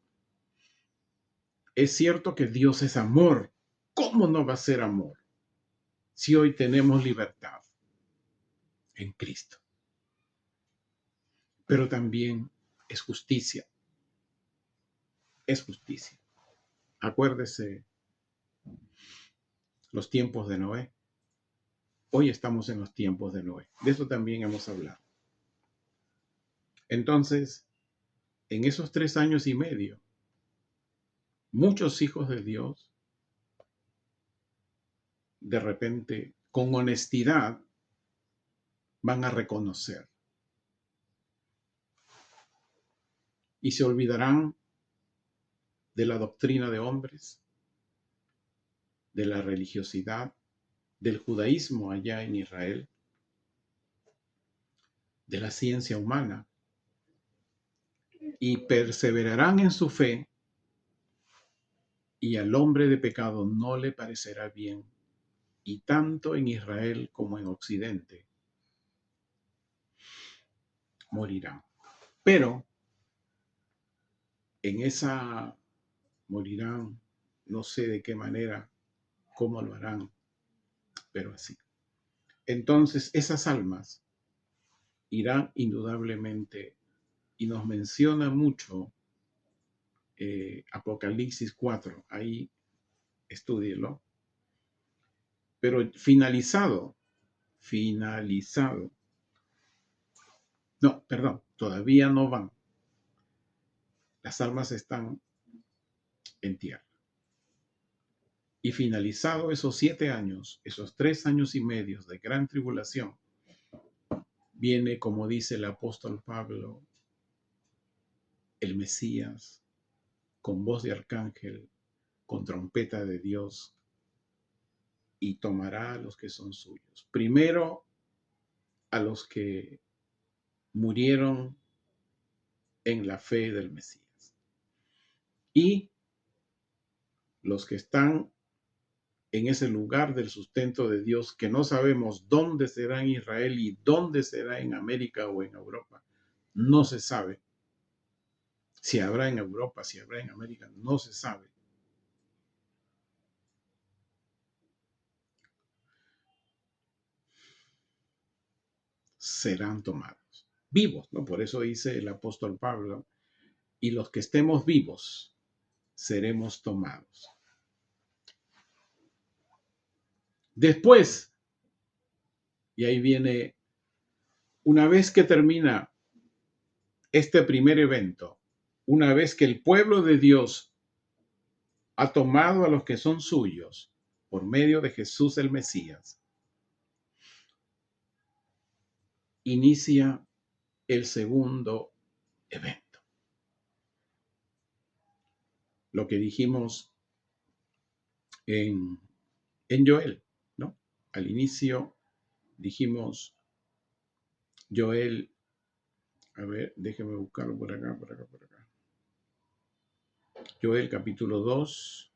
Es cierto que Dios es amor. ¿Cómo no va a ser amor si hoy tenemos libertad en Cristo? Pero también es justicia. Es justicia. Acuérdese los tiempos de Noé. Hoy estamos en los tiempos de Noé. De eso también hemos hablado. Entonces, en esos 3 años y medio, muchos hijos de Dios, de repente, con honestidad, van a reconocer y se olvidarán de la doctrina de hombres, de la religiosidad, del judaísmo allá en Israel, de la ciencia humana, y perseverarán en su fe, y al hombre de pecado no le parecerá bien, y tanto en Israel como en Occidente morirán. Pero en esa morirán, no sé de qué manera, cómo lo harán, pero así. Entonces esas almas irán indudablemente, y nos menciona mucho Apocalipsis 4, ahí estúdielo, pero finalizado, no, perdón, todavía no van, las almas están en tierra. Y finalizado esos 7 años, esos 3 años y medio de gran tribulación, viene, como dice el apóstol Pablo, el Mesías, con voz de arcángel, con trompeta de Dios, y tomará a los que son suyos. Primero, a los que murieron en la fe del Mesías. Y los que están en ese lugar del sustento de Dios, que no sabemos dónde será en Israel y dónde será en América o en Europa. No se sabe. Si habrá en Europa, si habrá en América, no se sabe. Serán tomados vivos, ¿no? Por eso dice el apóstol Pablo, y los que estemos vivos seremos tomados. Después, y ahí viene, una vez que termina este primer evento, una vez que el pueblo de Dios ha tomado a los que son suyos por medio de Jesús el Mesías, inicia el segundo evento. Lo que dijimos en Joel, ¿no? Al inicio dijimos Joel, a ver, déjeme buscarlo por acá. Joel capítulo 2.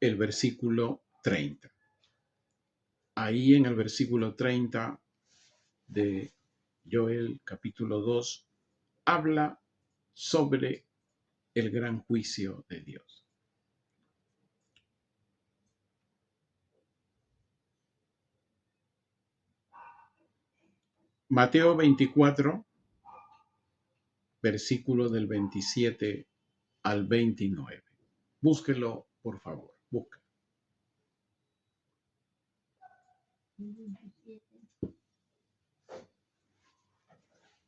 El versículo 30. Ahí en el versículo 30 de Joel capítulo 2 habla sobre el gran juicio de Dios. Mateo 24, versículo del 27 al 29. Búsquelo, por favor. Busca.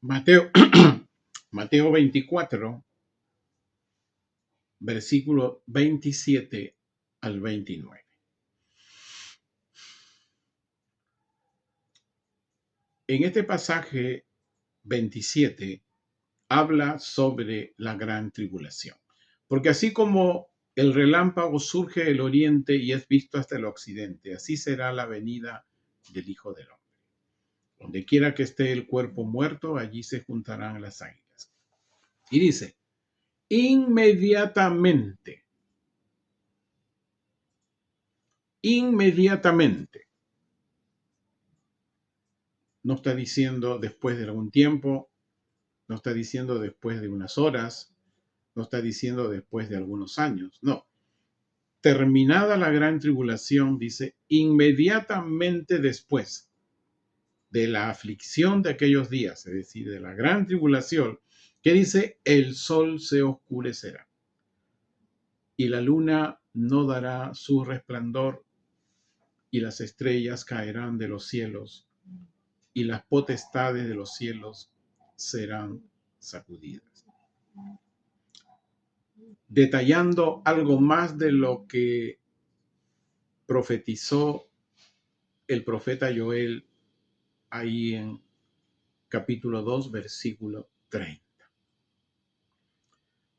Mateo, Mateo 24, versículo 27 al 29. En este pasaje 27 habla sobre la gran tribulación. Porque así como el relámpago surge del oriente y es visto hasta el occidente, así será la venida del Hijo del Hombre. Donde quiera que esté el cuerpo muerto, allí se juntarán las águilas. Y dice, inmediatamente, inmediatamente. No está diciendo después de algún tiempo, no está diciendo después de unas horas, no está diciendo después de algunos años, no. Terminada la gran tribulación, dice, inmediatamente después de la aflicción de aquellos días, es decir, de la gran tribulación, que dice, el sol se oscurecerá y la luna no dará su resplandor y las estrellas caerán de los cielos y las potestades de los cielos serán sacudidas. Detallando algo más de lo que profetizó el profeta Joel ahí en capítulo 2, versículo 30.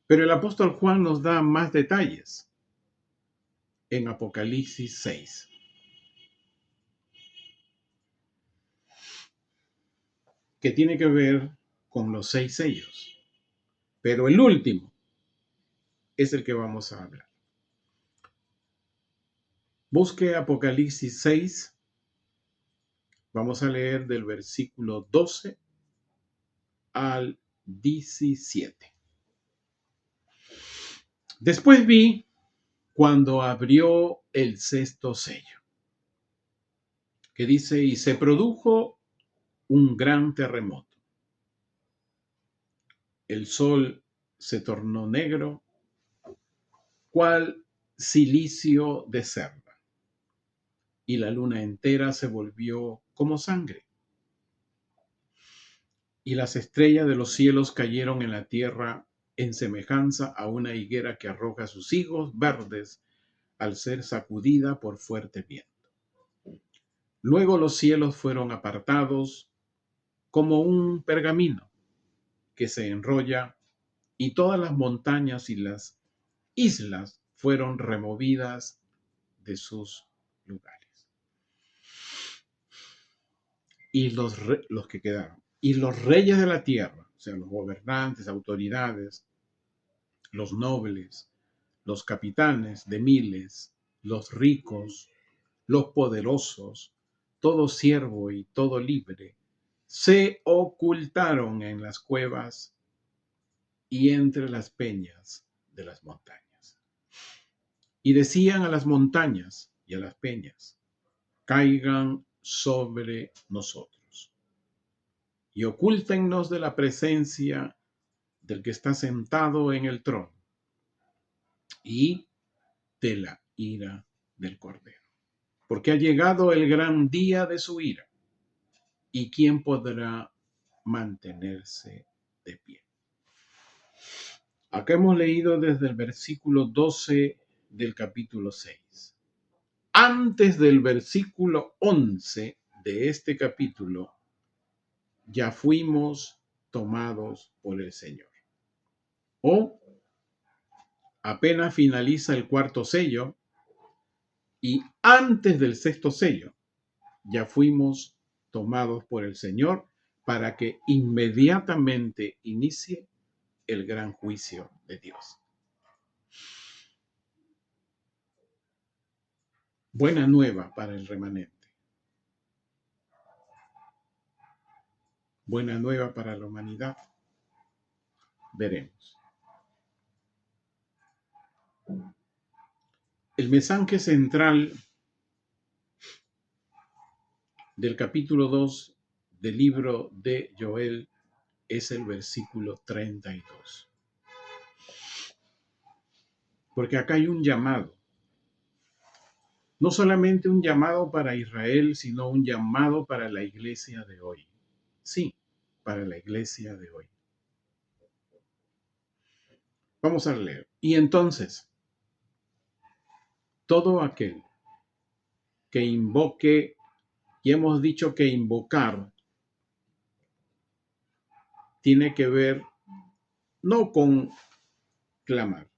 Pero el apóstol Juan nos da más detalles en Apocalipsis 6. Que tiene que ver con los 6 sellos. Pero el último es el que vamos a hablar. Busque Apocalipsis 6. Vamos a leer del versículo 12 al 17. Después vi cuando abrió el sexto sello, que dice, y se produjo un gran terremoto. El sol se tornó negro, cual cilicio de cerda, y la luna entera se volvió como sangre. Y las estrellas de los cielos cayeron en la tierra en semejanza a una higuera que arroja sus higos verdes al ser sacudida por fuerte viento. Luego los cielos fueron apartados como un pergamino que se enrolla, y todas las montañas y las islas fueron removidas de sus lugares. Y los que quedaron. Y los reyes de la tierra, o sea, los gobernantes, autoridades, los nobles, los capitanes de miles, los ricos, los poderosos, todo siervo y todo libre, se ocultaron en las cuevas y entre las peñas de las montañas. Y decían a las montañas y a las peñas, caigan sobre nosotros y ocúltennos de la presencia del que está sentado en el trono y de la ira del Cordero. Porque ha llegado el gran día de su ira, y quién podrá mantenerse de pie. Acá hemos leído desde el versículo 12 del capítulo 6. Antes del versículo 11 de este capítulo, ya fuimos tomados por el Señor. O apenas finaliza el cuarto sello, y antes del sexto sello, ya fuimos tomados por el Señor para que inmediatamente inicie el gran juicio de Dios. Buena nueva para el remanente. Buena nueva para la humanidad. Veremos. El mensaje central del capítulo 2 del libro de Joel es el versículo 32. Porque acá hay un llamado. No solamente un llamado para Israel, sino un llamado para la iglesia de hoy. Sí, para la iglesia de hoy. Vamos a leer. Y entonces, todo aquel que invoque, y hemos dicho que invocar tiene que ver no con clamar,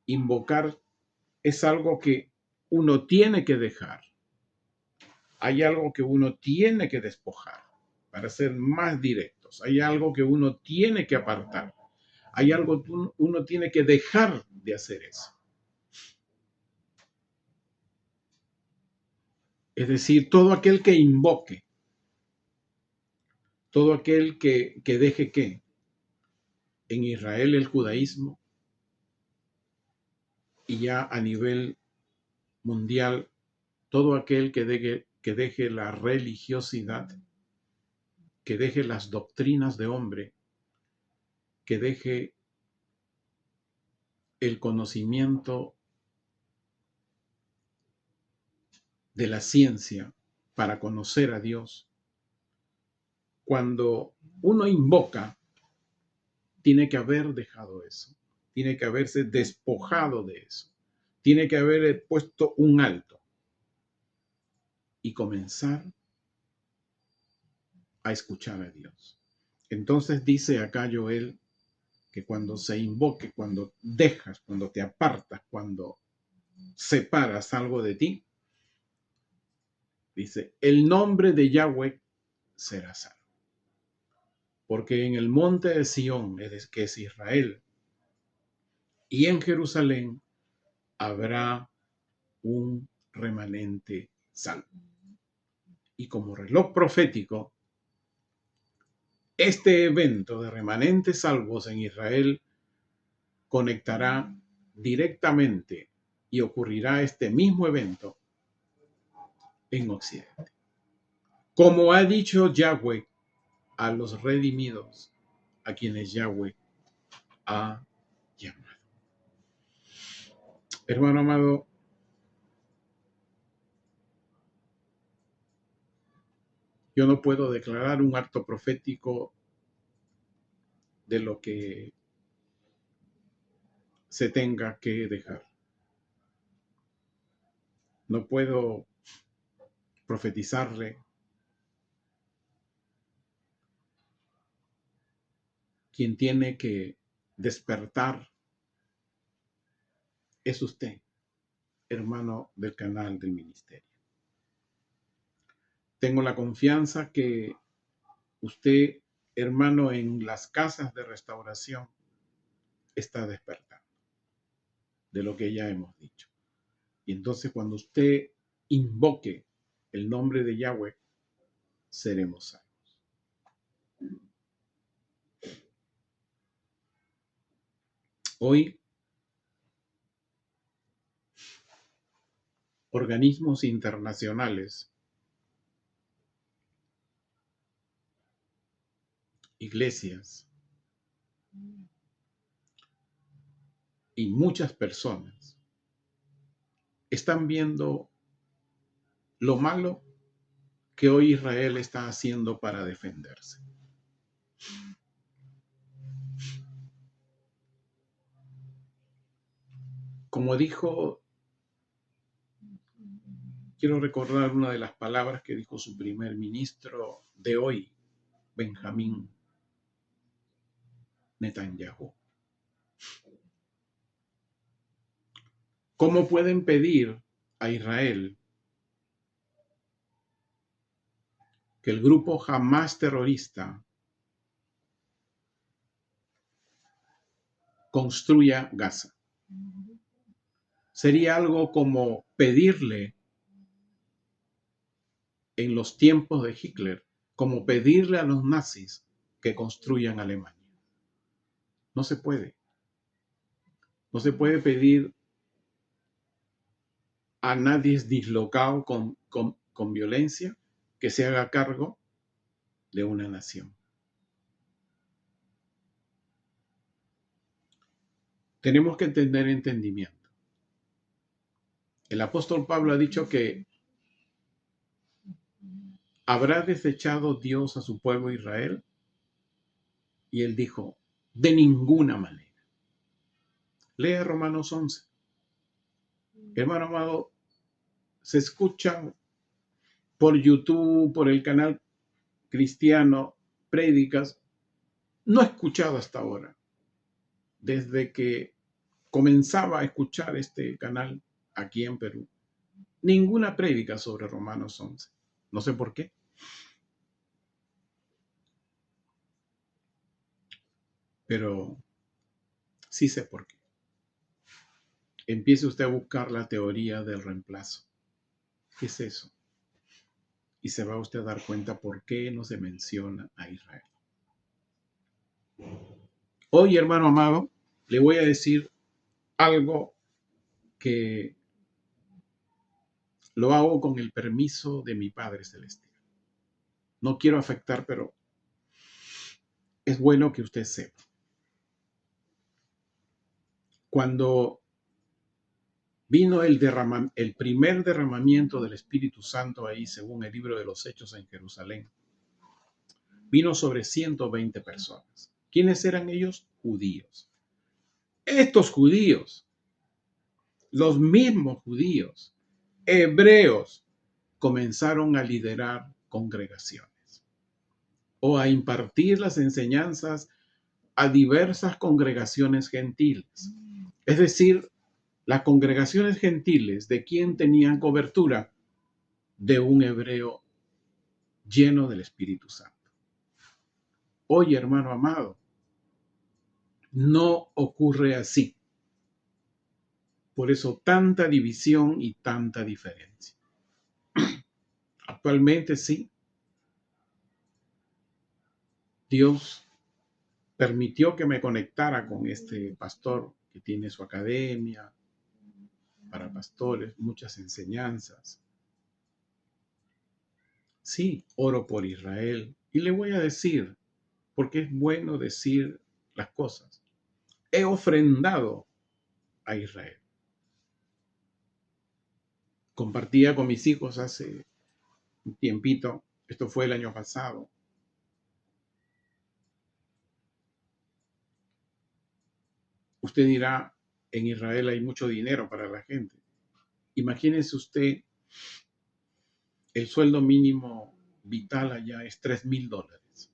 Invocar es algo que uno tiene que dejar. Hay algo que uno tiene que despojar, para ser más directos. Hay algo que uno tiene que apartar. Hay algo que uno tiene que dejar de hacer eso. Es decir, todo aquel que invoque, todo aquel que deje que en Israel el judaísmo y ya a nivel mundial, todo aquel que deje la religiosidad, que deje las doctrinas de hombre, que deje el conocimiento de la ciencia para conocer a Dios. Cuando uno invoca, tiene que haber dejado eso, tiene que haberse despojado de eso, tiene que haber puesto un alto y comenzar a escuchar a Dios. Entonces dice acá Joel que cuando se invoque, cuando dejas, cuando te apartas, cuando separas algo de ti, dice, el nombre de Yahweh será salvo. Porque en el monte de Sión, que es Israel, y en Jerusalén habrá un remanente salvo. Y como reloj profético, este evento de remanentes salvos en Israel conectará directamente y ocurrirá este mismo evento en Occidente. Como ha dicho Yahweh a los redimidos, a quienes Yahweh ha llamado. Hermano amado, yo no puedo declarar un acto profético de lo que se tenga que dejar. No puedo profetizarle. Quien tiene que despertar es usted, hermano del canal del ministerio. Tengo la confianza que usted, hermano, en las casas de restauración, está despertando de lo que ya hemos dicho. Y entonces cuando usted invoque el nombre de Yahweh, seremos salvos. Hoy, organismos internacionales, iglesias y muchas personas están viendo lo malo que hoy Israel está haciendo para defenderse. Como dijo, quiero recordar una de las palabras que dijo su primer ministro de hoy, Benjamín Netanyahu. ¿Cómo pueden pedir a Israel que el grupo Hamás terrorista construya Gaza? Sería algo como pedirle en los tiempos de Hitler, como pedirle a los nazis que construyan Alemania. No se puede. No se puede pedir a nadie dislocado con violencia que se haga cargo de una nación. Tenemos que tener entendimiento. El apóstol Pablo ha dicho que ¿habrá desechado Dios a su pueblo Israel? Y él dijo, de ninguna manera. Lea Romanos 11. Hermano amado, se escuchan por YouTube, por el canal cristiano, prédicas. No he escuchado hasta ahora, desde que comenzaba a escuchar este canal aquí en Perú, ninguna prédica sobre Romanos 11. No sé por qué. Pero sí sé por qué. Empiece usted a buscar la teoría del reemplazo. ¿Qué es eso? Y se va usted a dar cuenta por qué no se menciona a Israel. Hoy, hermano amado, le voy a decir algo que lo hago con el permiso de mi Padre Celestial. No quiero afectar, pero es bueno que usted sepa. Cuando vino el primer derramamiento del Espíritu Santo ahí, según el libro de los Hechos en Jerusalén, vino sobre 120 personas. ¿Quiénes eran ellos? Judíos. Estos judíos, los mismos judíos, hebreos, comenzaron a liderar congregaciones o a impartir las enseñanzas a diversas congregaciones gentiles. Es decir, las congregaciones gentiles, ¿de quién tenían cobertura? De un hebreo lleno del Espíritu Santo. Oye, hermano amado, no ocurre así. Por eso tanta división y tanta diferencia. Actualmente sí, Dios permitió que me conectara con este pastor que tiene su academia para pastores, muchas enseñanzas. Sí, oro por Israel. Y le voy a decir, porque es bueno decir las cosas. He ofrendado a Israel. Compartía con mis hijos hace un tiempito, esto fue el año pasado. Usted dirá, en Israel hay mucho dinero para la gente. Imagínese usted, el sueldo mínimo vital allá es $3,000.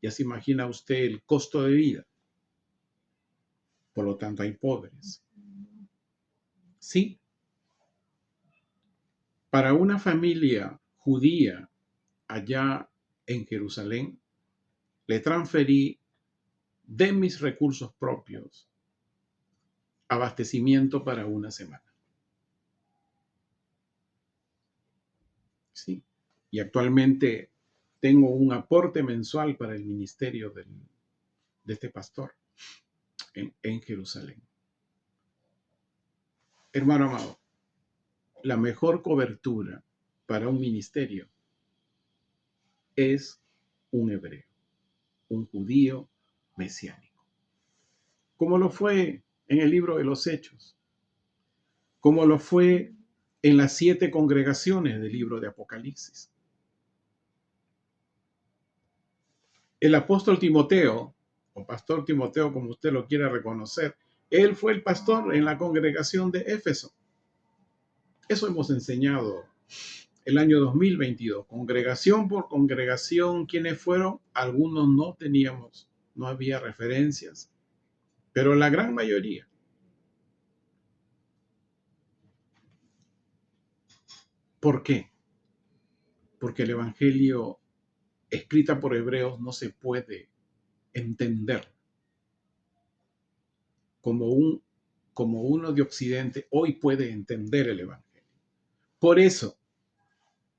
Ya se imagina usted el costo de vida. Por lo tanto, hay pobres. Sí, para una familia judía allá en Jerusalén, le transferí de mis recursos propios abastecimiento para una semana. Sí, y actualmente tengo un aporte mensual para el ministerio de este pastor en Jerusalén. Hermano amado, la mejor cobertura para un ministerio es un hebreo, un judío mesiánico. Como lo fue en el libro de los Hechos, como lo fue en las 7 congregaciones del libro de Apocalipsis. El apóstol Timoteo, o pastor Timoteo, como usted lo quiera reconocer, él fue el pastor en la congregación de Éfeso. Eso hemos enseñado el año 2022, congregación por congregación, ¿quiénes fueron? Algunos no teníamos, no había referencias, pero la gran mayoría. ¿Por qué? Porque el evangelio escrita por hebreos no se puede entender como uno de Occidente hoy puede entender el evangelio. Por eso,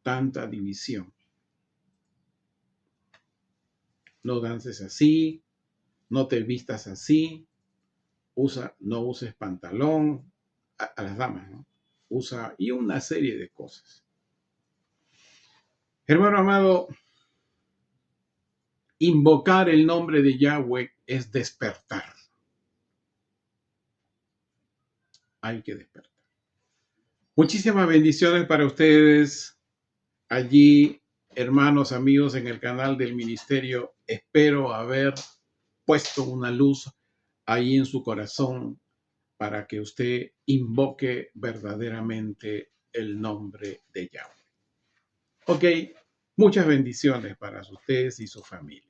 tanta división. No dances así, no te vistas así, no uses pantalón, a las damas, ¿no? Y una serie de cosas. Hermano amado, invocar el nombre de Yahweh es despertar. Hay que despertar. Muchísimas bendiciones para ustedes allí, hermanos, amigos, en el canal del ministerio. Espero haber puesto una luz ahí en su corazón para que usted invoque verdaderamente el nombre de Yahweh. Ok, muchas bendiciones para ustedes y su familia.